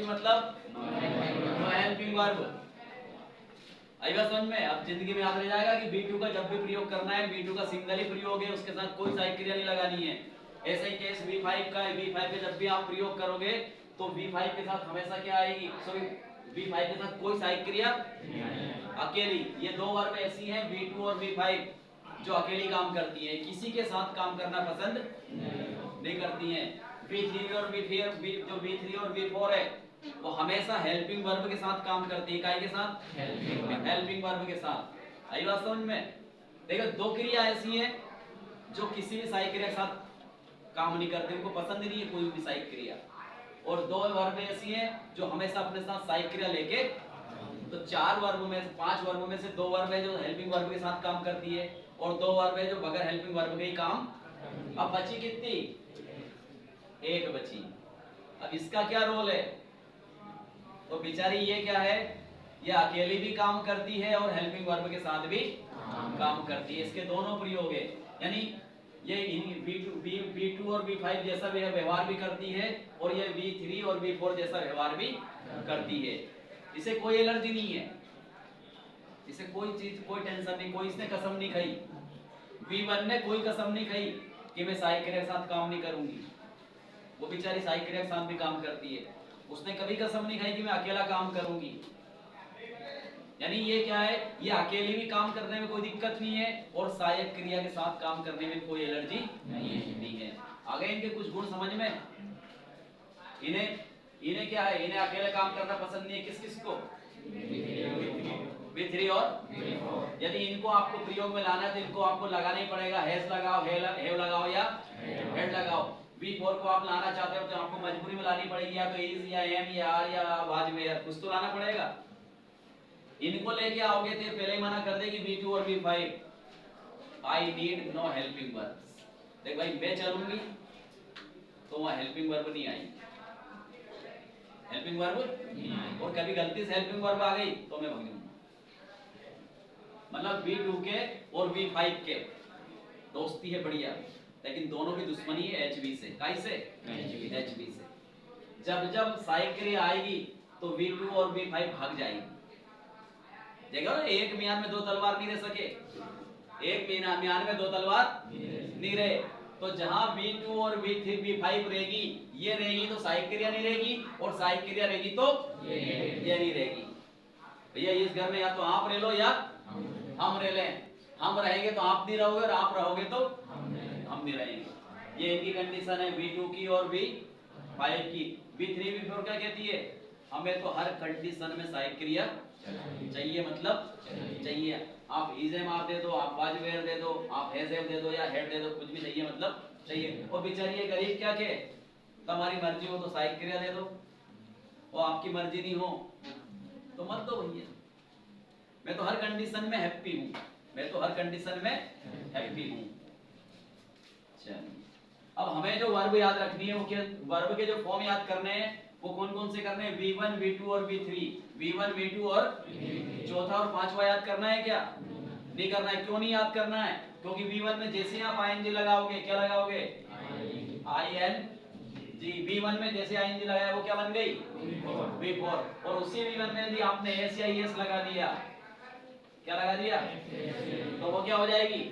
मतलब no helping verb. आई बात समझ में? अब जिंदगी में याद रह जाएगा कि V2 का जब भी प्रयोग करना है, V2 का सिंगल ही प्रयोग है, उसके साथ कोई सहायक क्रिया नहीं लगानी है। ऐसा ही केस V5 का है, V5 का जब भी आप प्रयोग करोगे तो V5 के साथ हमेशा क्या आएगी? सॉरी, V5 के साथ कोई सहायक क्रिया अकेली। ये दो वर्ब ऐसी हैं V2 और V5 जो अकेली काम करती है, किसी के साथ काम करना पसंद नहीं करती हैं। V3 और V4 जो V3 और V4 है वो हमेशा हेल्पिंग वर्ब के साथ काम करती है। काय के साथ? हेल्पिंग वर्ब के साथ। आई बात समझ में? देखो दो क्रिया ऐसी हैं जो किसी भी सहायक क्रिया के साथ काम नहीं करती, उनको पसंद नहीं है कोई भी सहायक क्रिया। और दो वर्ब ऐसी हैं जो हमेशा अपने साथ सहायक क्रिया लेके, तो चार वर्ब में से, पांच वर्ब में से दो वर्ब है जो हेल्पिंग वर्ब के साथ काम करती है और दो वर्ब है जो बगैर हेल्पिंग वर्ब के ही काम। अब बची कितनी? एक बची। अब इसका क्या रोल है? तो बेचारी ये क्या है, ये अकेली भी काम करती है और हेल्पिंग वर्ब के साथ भी काम करती है। इसके दोनों प्रयोग है, यानी ये V2 और V5 जैसा व्यवहार भी करती है और ये V3 और V4 जैसा व्यवहार भी करती है। इसे कोई एलर्जी नहीं है, इसे कोई चीज, कोई टेंशन नहीं, कोई इसने कसम नहीं खाई। V1 ने कोई कसम नहीं खाई कि मैं सहायक क्रिया के साथ काम नहीं करूंगी। वो बेचारी सहायक क्रिया के साथ भी काम करती है, उसने कभी कसम नहीं खाई कि मैं अकेला काम करूंगी। यानी ये क्या है, ये अकेले भी काम करने में कोई दिक्कत नहीं है और सहायक क्रिया के साथ काम करने में कोई एलर्जी नहीं है। आगे इनके कुछ गुण समझ में? इन्हें क्या है, इन्हें अकेले काम करना पसंद नहीं है। किस किस को? V3 और यदि इनको आपको प्रयोग में लाना है तो इनको आपको लगाना ही पड़ेगा, हैज लगाओ, हैव लगाओ या हेड लगाओ। V4 को आप लाना चाहते हो तो आपको मजबूरी में लानी पड़ेगी, या तो इज या एम या आर या वाज में, या कुछ तो लाना पड़ेगा। इनको लेके आओगे तो पहले ही मना कर देगी V2 और V5, I need no helping verb. देख भाई, मैं चलूंगी तो वहां हेल्पिंग वर्ब नहीं आई, हेल्पिंग वर्ब, और कभी गलती से हेल्पिंग वर्ब आ गई तो मैं भाग जाऊंगा। मतलब V2 के और V5 के दोस्ती है बढ़िया, लेकिन दोनों की दुश्मनी है HV से। काई से? HV से। जब जब सहायक क्रिया आएगी तो V2 और V5 भाग जाएगी। देखो ना, एक म्यान में दो तलवार नहीं रह सके, एक म्यान में दो तलवार नहीं रहे। तो जहां V2 और V3 V5 रहेगी, ये रहेगी तो सहायक क्रिया नहीं रहेगी, और सहायक क्रिया रहेगी तो ये नहीं रहेगी। भैया इस घर में या तो आप रह लो या हम रह लें। हम रहेंगे तो आप नहीं रहोगे और आप रहोगे तो हम नहीं रहेंगे। ये इनकी कंडीशन है V2 की और V5 की। V3 V4 क्या कहती है? हमें तो हर कंडीशन में सहायक क्रिया चाहिए, मतलब चाहिए। आप इजेम आप दे दो, आप वाजवेर दे दो, आप हेजेम दे दो या हेड दे दो, कुछ भी चाहिए, मतलब चाहिए। और बेचारी ये गरीब क्या के, तुम्हारी मर्जी हो तो सहायक क्रिया दे दो, और आपकी मर्जी नहीं हो तो मत दो भैया। मैं तो हर कंडीशन में हैप्पी हूँ, मैं तो हर कंडीशन में हैप्पी हूँ। चलिए, अब हमें जो वर्ब याद रखनी है, वो क्या, वर्ब के जो फॉर्म याद करने हैं वो कौन कौन से करने हैं? V1 V2 और V3, V1 V2 और चौथा और पांचवा याद करना है क्या? नहीं करना है। क्यों नहीं याद करना है? क्योंकि V1 में जैसे आप ING लगाओगे, क्या लगाओगे? ING। V1 में जैसे ING लगाया वो क्या बन गई? V4। और उसी V1 में यदि आपने S या ES लगा दिया, क्या लगा दिया, तो वो क्या हो जाएगी?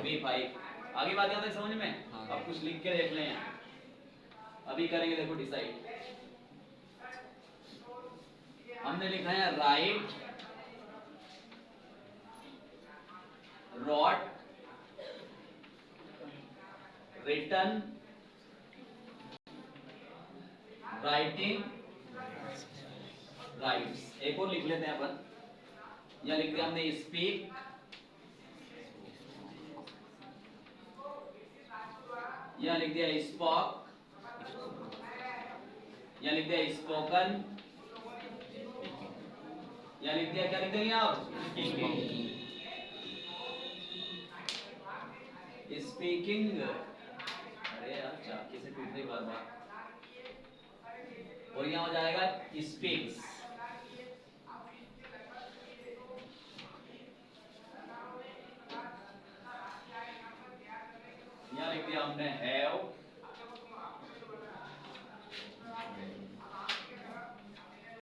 V5। आगे बात यहाँ तक समझ में? अब कुछ लिख के देख लें, अभी करेंगे, देखो डिसाइड। हमने लिखा है write, wrote, written, writing, writes. एक और लिख लेते हैं अपन, यहां लिख दिया हमने स्पीक, यहां लिख दिया स्पॉक, यहां लिख दिया स्पोकन, यहां लिख दिया, क्या लिख देंगे आप? स्पीकिंग। अरे यार चाकी से टूट रही बार बार। और यहां हो जाएगा स्पीक्स। यहां लिख दिया हमने हैव,